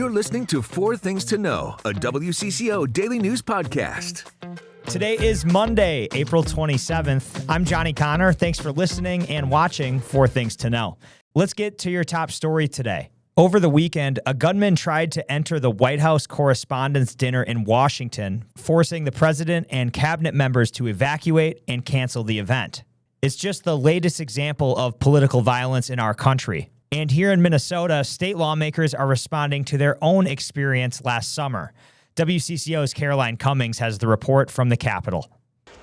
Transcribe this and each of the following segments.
You're listening to Four Things to Know, a WCCO daily news podcast. Today is Monday, April 27th. I'm Johnny Kahner. Thanks for listening and watching Four Things to Know. Let's get to your top story today. Over the weekend, a gunman tried to enter the White House Correspondents Dinner in Washington, forcing the president and cabinet members to evacuate and cancel the event. It's just the latest example of political violence in our country. And here in Minnesota, state lawmakers are responding to their own experience last summer. WCCO's Caroline Cummings has the report from the Capitol.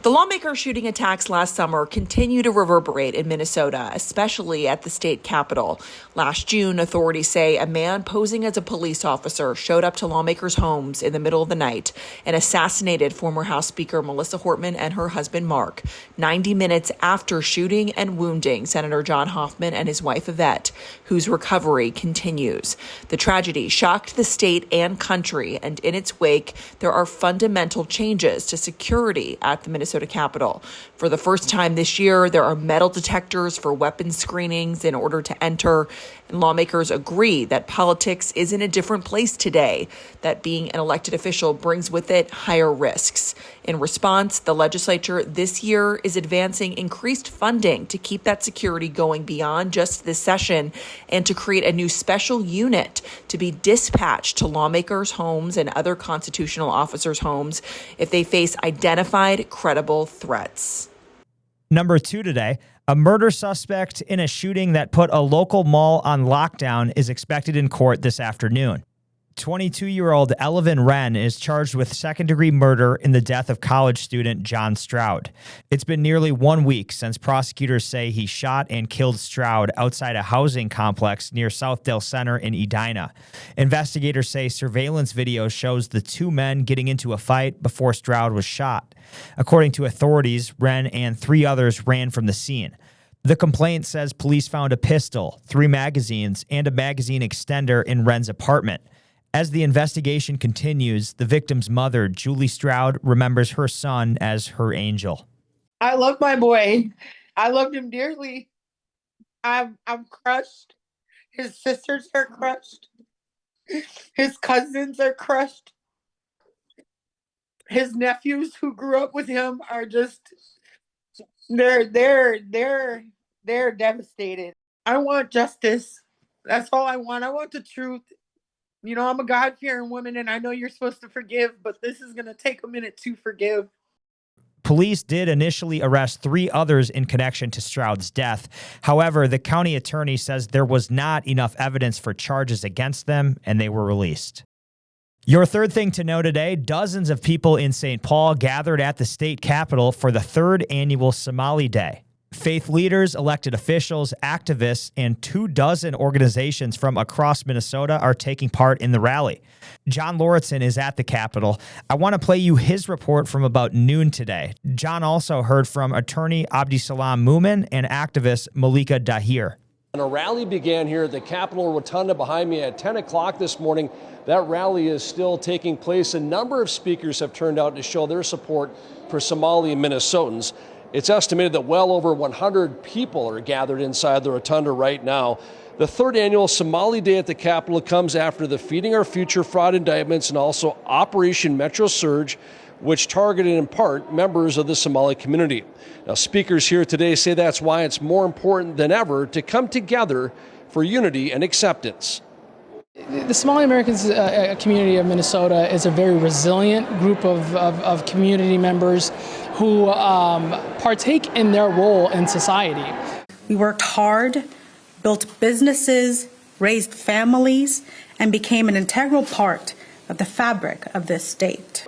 The lawmaker shooting attacks last summer continue to reverberate in Minnesota, especially at the state capitol. Last June, authorities say a man posing as a police officer showed up to lawmakers' homes in the middle of the night and assassinated former House Speaker Melissa Hortman and her husband Mark, 90 minutes after shooting and wounding Senator John Hoffman and his wife Yvette, whose recovery continues. The tragedy shocked the state and country, and in its wake, there are fundamental changes to security at the Minnesota Capitol. For the first time this year, there are metal detectors for weapons screenings in order to enter. And lawmakers agree that politics is in a different place today, that being an elected official brings with it higher risks. In response, the legislature this year is advancing increased funding to keep that security going beyond just this session and to create a new special unit to be dispatched to lawmakers' homes and other constitutional officers' homes if they face identified credible threats. Number 2 today, a murder suspect in a shooting that put a local mall on lockdown is expected in court this afternoon. 22-year-old Elvin Wren is charged with second-degree murder in the death of college student John Stroud. It's been nearly 1 week since prosecutors say he shot and killed Stroud outside a housing complex near Southdale Center in Edina. Investigators say surveillance video shows the two men getting into a fight before Stroud was shot. According to authorities, Wren and 3 others ran from the scene. The complaint says police found a pistol, 3 magazines, and a magazine extender in Wren's apartment. As the investigation continues, the victim's mother, Julie Stroud, remembers her son as her angel. I love my boy. I loved him dearly. I'm crushed. His sisters are crushed. His cousins are crushed. His nephews who grew up with him are just they're devastated. I want justice. That's all I want. I want the truth. You know, I'm a God-fearing woman, and I know you're supposed to forgive, but this is going to take a minute to forgive. Police did initially arrest 3 others in connection to Stroud's death. However, the county attorney says there was not enough evidence for charges against them, and they were released. Your third thing to know today, dozens of people in St. Paul gathered at the state capitol for the 3rd annual Somali Day. Faith leaders, elected officials, activists, and 24 organizations from across Minnesota are taking part in the rally. John Lauritsen is at the Capitol. I want to play you his report from about noon today. John also heard from attorney Abdisalam Moomin and activist Malika Dahir. And a rally began here at the Capitol Rotunda behind me at 10 o'clock this morning. That rally is still taking place. A number of speakers have turned out to show their support for Somali Minnesotans. It's estimated that well over 100 people are gathered inside the rotunda right now. The 3rd annual Somali Day at the Capitol comes after the Feeding Our Future fraud indictments and also Operation Metro Surge, which targeted in part members of the Somali community. Now, speakers here today say that's why it's more important than ever to come together for unity and acceptance. The Somali Americans community of Minnesota is a very resilient group of community members who partake in their role in society. We worked hard, built businesses, raised families, and became an integral part of the fabric of this state.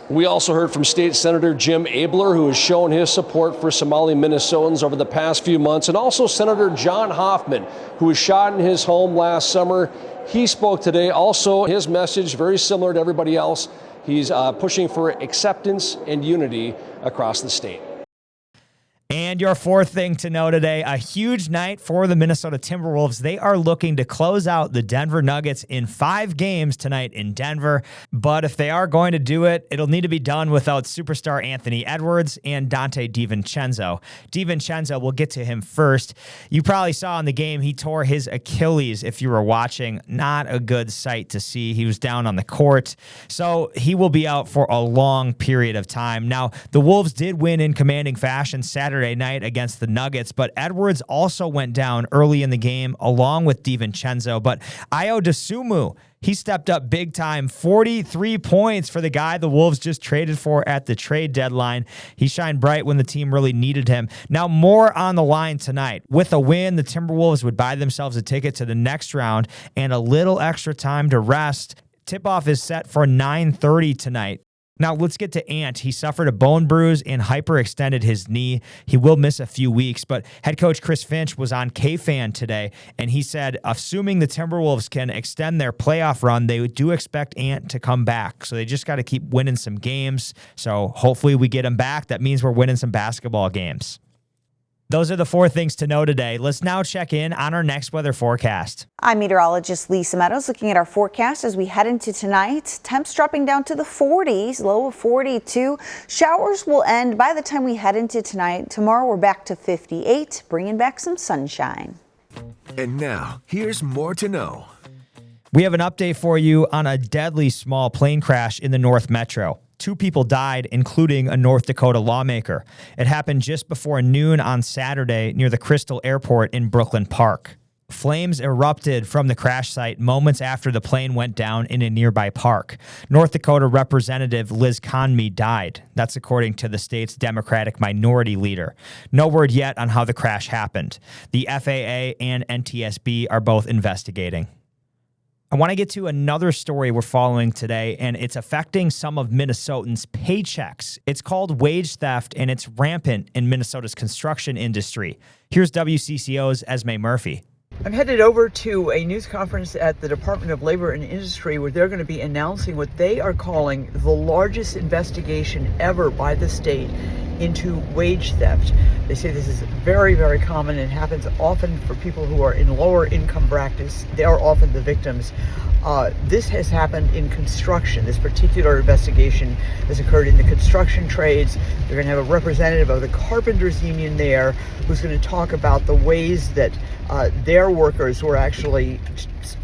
We also heard from State Senator Jim Abler, who has shown his support for Somali Minnesotans over the past few months, and also Senator John Hoffman, who was shot in his home last summer. He spoke today. Also, his message, very similar to everybody else. He's pushing for acceptance and unity across the state. And your fourth thing to know today, a huge night for the Minnesota Timberwolves. They are looking to close out the Denver Nuggets in 5 games tonight in Denver. But if they are going to do it, it'll need to be done without superstar Anthony Edwards and Dante Divincenzo. Divincenzo, we'll get to him first. You probably saw in the game he tore his Achilles if you were watching. Not a good sight to see. He was down on the court. So he will be out for a long period of time. Now, the Wolves did win in commanding fashion Saturday night against the Nuggets, but Edwards also went down early in the game along with Divincenzo. But Ayo Dosunmu, he stepped up big time, 43 points for the guy the Wolves just traded for at the trade deadline. He shined bright when the team really needed him. Now, more on the line tonight. With a win, the Timberwolves would buy themselves a ticket to the next round and a little extra time to rest. Tip-off is set for 9:30 tonight. Now, let's get to Ant. He suffered a bone bruise and hyperextended his knee. He will miss a few weeks, but head coach Chris Finch was on KFan today, and he said, assuming the Timberwolves can extend their playoff run, they do expect Ant to come back. So they just got to keep winning some games. So hopefully we get him back. That means we're winning some basketball games. Those are the 4 things to know today. Let's now check in on our next weather forecast. I'm meteorologist Lisa Meadows looking at our forecast as we head into tonight. Temps dropping down to the 40s, low of 42. Showers will end by the time we head into tonight. Tomorrow we're back to 58, bringing back some sunshine. And now, here's more to know. We have an update for you on a deadly small plane crash in the North Metro. 2 people died, including a North Dakota lawmaker. It happened just before noon on Saturday near the Crystal Airport in Brooklyn Park. Flames erupted from the crash site moments after the plane went down in a nearby park. North Dakota Representative Liz Conmee died. That's according to the state's Democratic minority leader. No word yet on how the crash happened. The FAA and NTSB are both investigating. I want to get to another story we're following today, and it's affecting some of Minnesotans' paychecks. It's called wage theft, and it's rampant in Minnesota's construction industry. Here's WCCO's Esme Murphy. I'm headed over to a news conference at the Department of Labor and Industry where they're going to be announcing what they are calling the largest investigation ever by the state into wage theft. They say this is very, very common and happens often for people who are in lower income brackets. They are often the victims. This has happened in construction. This particular investigation has occurred in the construction trades. They're going to have a representative of the carpenters union there who's going to talk about the ways that their workers were actually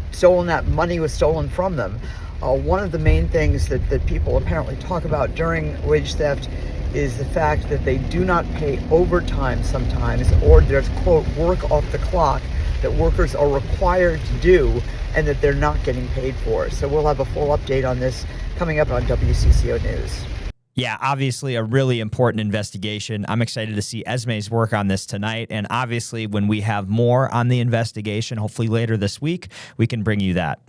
stolen, that money was stolen from them. One of the main things that people apparently talk about during wage theft is the fact that they do not pay overtime sometimes, or there's, quote, work off the clock that workers are required to do and that they're not getting paid for. So we'll have a full update on this coming up on WCCO News. Yeah, obviously a really important investigation. I'm excited to see Esme's work on this tonight. And obviously when we have more on the investigation, hopefully later this week, we can bring you that.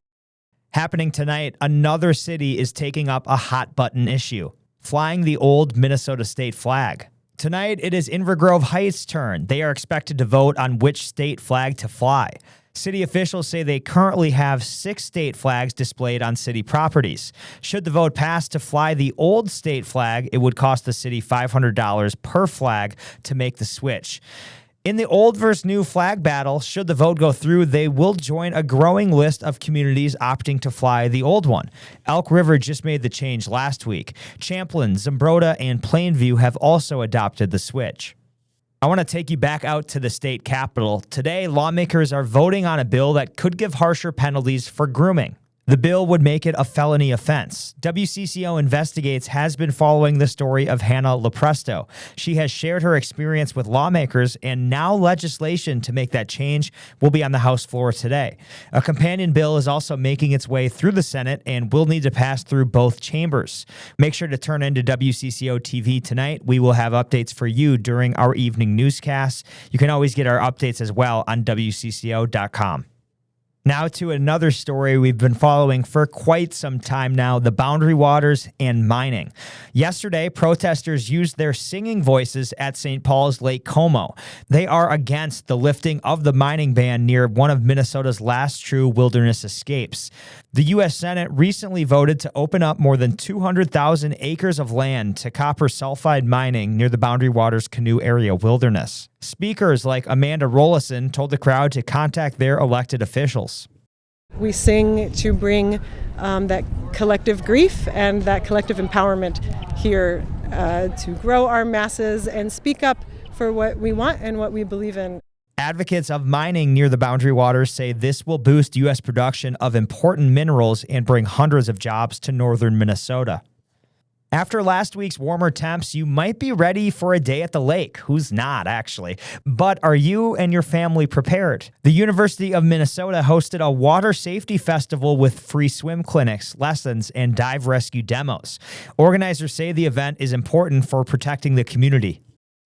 Happening tonight, another city is taking up a hot button issue, flying the old Minnesota state flag. Tonight, it is Inver Grove Heights' turn. They are expected to vote on which state flag to fly. City officials say they currently have 6 state flags displayed on city properties. Should the vote pass to fly the old state flag, it would cost the city $500 per flag to make the switch. In the old versus new flag battle, should the vote go through, they will join a growing list of communities opting to fly the old one. Elk River just made the change last week. Champlin, Zumbrota, and Plainview have also adopted the switch. I want to take you back out to the state capitol. Today, lawmakers are voting on a bill that could give harsher penalties for grooming. The bill would make it a felony offense. WCCO Investigates has been following the story of Hannah Lepresto. She has shared her experience with lawmakers, and now legislation to make that change will be on the House floor today. A companion bill is also making its way through the Senate and will need to pass through both chambers. Make sure to turn into WCCO TV tonight. We will have updates for you during our evening newscasts. You can always get our updates as well on WCCO.com. Now to another story we've been following for quite some time now, the Boundary Waters and mining. Yesterday, protesters used their singing voices at St. Paul's Lake Como. They are against the lifting of the mining ban near one of Minnesota's last true wilderness escapes. The U.S. Senate recently voted to open up more than 200,000 acres of land to copper sulfide mining near the Boundary Waters Canoe Area Wilderness. Speakers like Amanda Rollison told the crowd to contact their elected officials. We sing to bring that collective grief and that collective empowerment here to grow our masses and speak up for what we want and what we believe in. Advocates of mining near the Boundary Waters say this will boost U.S. production of important minerals and bring hundreds of jobs to northern Minnesota. After last week's warmer temps, you might be ready for a day at the lake. Who's not, actually? But are you and your family prepared? The University of Minnesota hosted a water safety festival with free swim clinics, lessons, and dive rescue demos. Organizers say the event is important for protecting the community.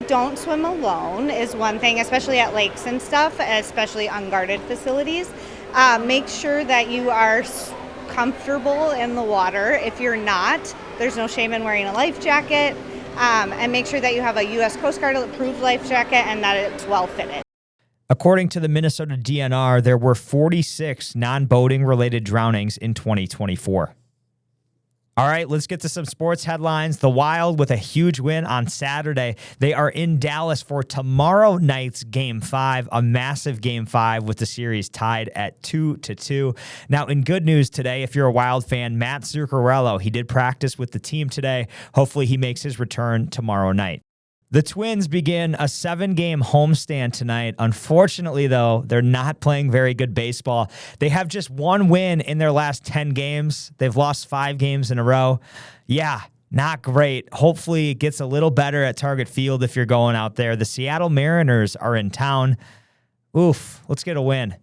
Don't swim alone is one thing, especially at lakes and stuff, especially unguarded facilities. Make sure that you are comfortable in the water. If you're not, there's no shame in wearing a life jacket. And make sure that you have a U.S. Coast Guard approved life jacket and that it's well fitted. According to the Minnesota DNR, there were 46 non-boating related drownings in 2024. All right, let's get to some sports headlines. The Wild with a huge win on Saturday. They are in Dallas for tomorrow night's Game 5, a massive Game 5 with the series tied at 2-2. Now, in good news today, if you're a Wild fan, Matt Zuccarello, he did practice with the team today. Hopefully he makes his return tomorrow night. The Twins begin a 7-game homestand tonight. Unfortunately, though, they're not playing very good baseball. They have just one win in their last 10 games. They've lost 5 games in a row. Yeah, not great. Hopefully it gets a little better at Target Field if you're going out there. The Seattle Mariners are in town. Oof, let's get a win.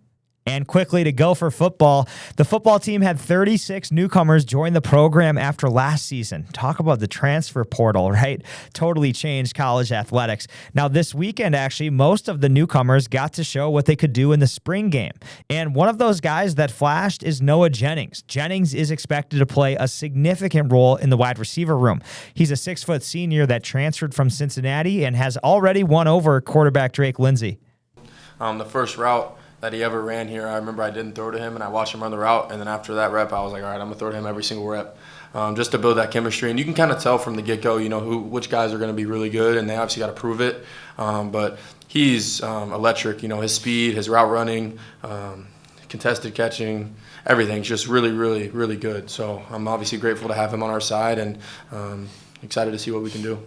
And quickly to go for football, the football team had 36 newcomers join the program after last season. Talk about the transfer portal, right? Totally changed college athletics. Now, this weekend, actually, most of the newcomers got to show what they could do in the spring game. And one of those guys that flashed is Noah Jennings. Jennings is expected to play a significant role in the wide receiver room. He's a 6-foot senior that transferred from Cincinnati and has already won over quarterback Drake Lindsey. The first route that he ever ran here, I remember I didn't throw to him, and I watched him run the route, and then after that rep, I was like, all right, I'm going to throw to him every single rep, just to build that chemistry. And you can kind of tell from the get-go, you know, which guys are going to be really good, and they obviously got to prove it. But he's electric, you know, his speed, his route running, contested catching, everything's just really, really, really good. So I'm obviously grateful to have him on our side, and excited to see what we can do.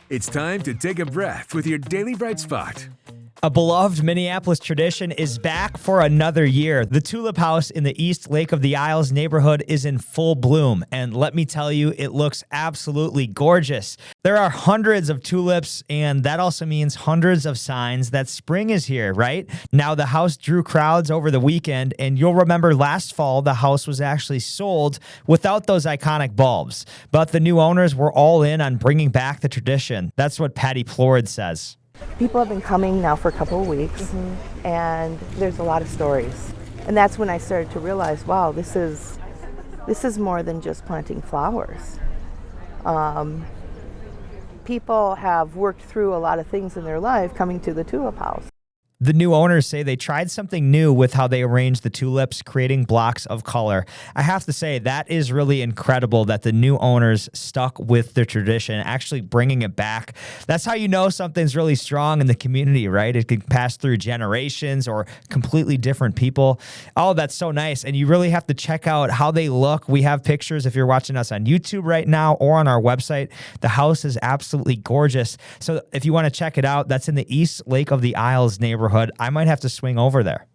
It's time to take a breath with your Daily Bright Spot. A beloved Minneapolis tradition is back for another year. The Tulip House in the East Lake of the Isles neighborhood is in full bloom, and let me tell you, it looks absolutely gorgeous. There are hundreds of tulips, and that also means hundreds of signs that spring is here, right? Now, the house drew crowds over the weekend, and you'll remember last fall, the house was actually sold without those iconic bulbs. But the new owners were all in on bringing back the tradition. That's what Patty Plord says. People have been coming now for a couple of weeks, and there's a lot of stories. And that's when I started to realize, wow, this is more than just planting flowers. People have worked through a lot of things in their life coming to the Tulip House. The new owners say they tried something new with how they arranged the tulips, creating blocks of color. I have to say, that is really incredible that the new owners stuck with their tradition, actually bringing it back. That's how you know something's really strong in the community, right? It can pass through generations or completely different people. Oh, that's so nice. And you really have to check out how they look. We have pictures if you're watching us on YouTube right now or on our website. The house is absolutely gorgeous. So if you want to check it out, that's in the East Lake of the Isles neighborhood. I might have to swing over there.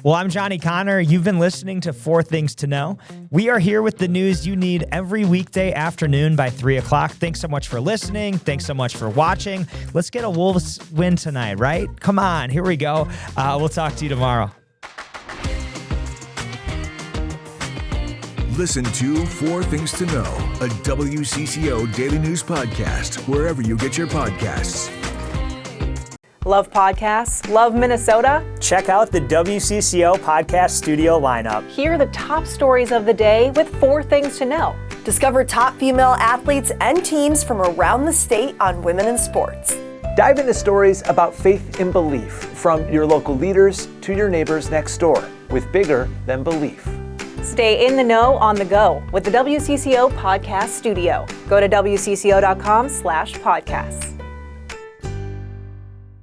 Well, I'm Johnny Kahner. You've been listening to 4 Things to Know. We are here with the news you need every weekday afternoon by 3 o'clock. Thanks so much for listening. Thanks so much for watching. Let's get a Wolves win tonight, right? Come on, here we go. We'll talk to you tomorrow. Listen to 4 Things to Know, a WCCO daily news podcast, wherever you get your podcasts. Love podcasts? Love Minnesota? Check out the WCCO podcast studio lineup. Hear the top stories of the day with 4 Things to Know. Discover top female athletes and teams from around the state on women in sports. Dive into stories about faith and belief, from your local leaders to your neighbors next door. with bigger than belief. Stay in the know on the go with the WCCO Podcast Studio. Go to WCCO.com/podcasts.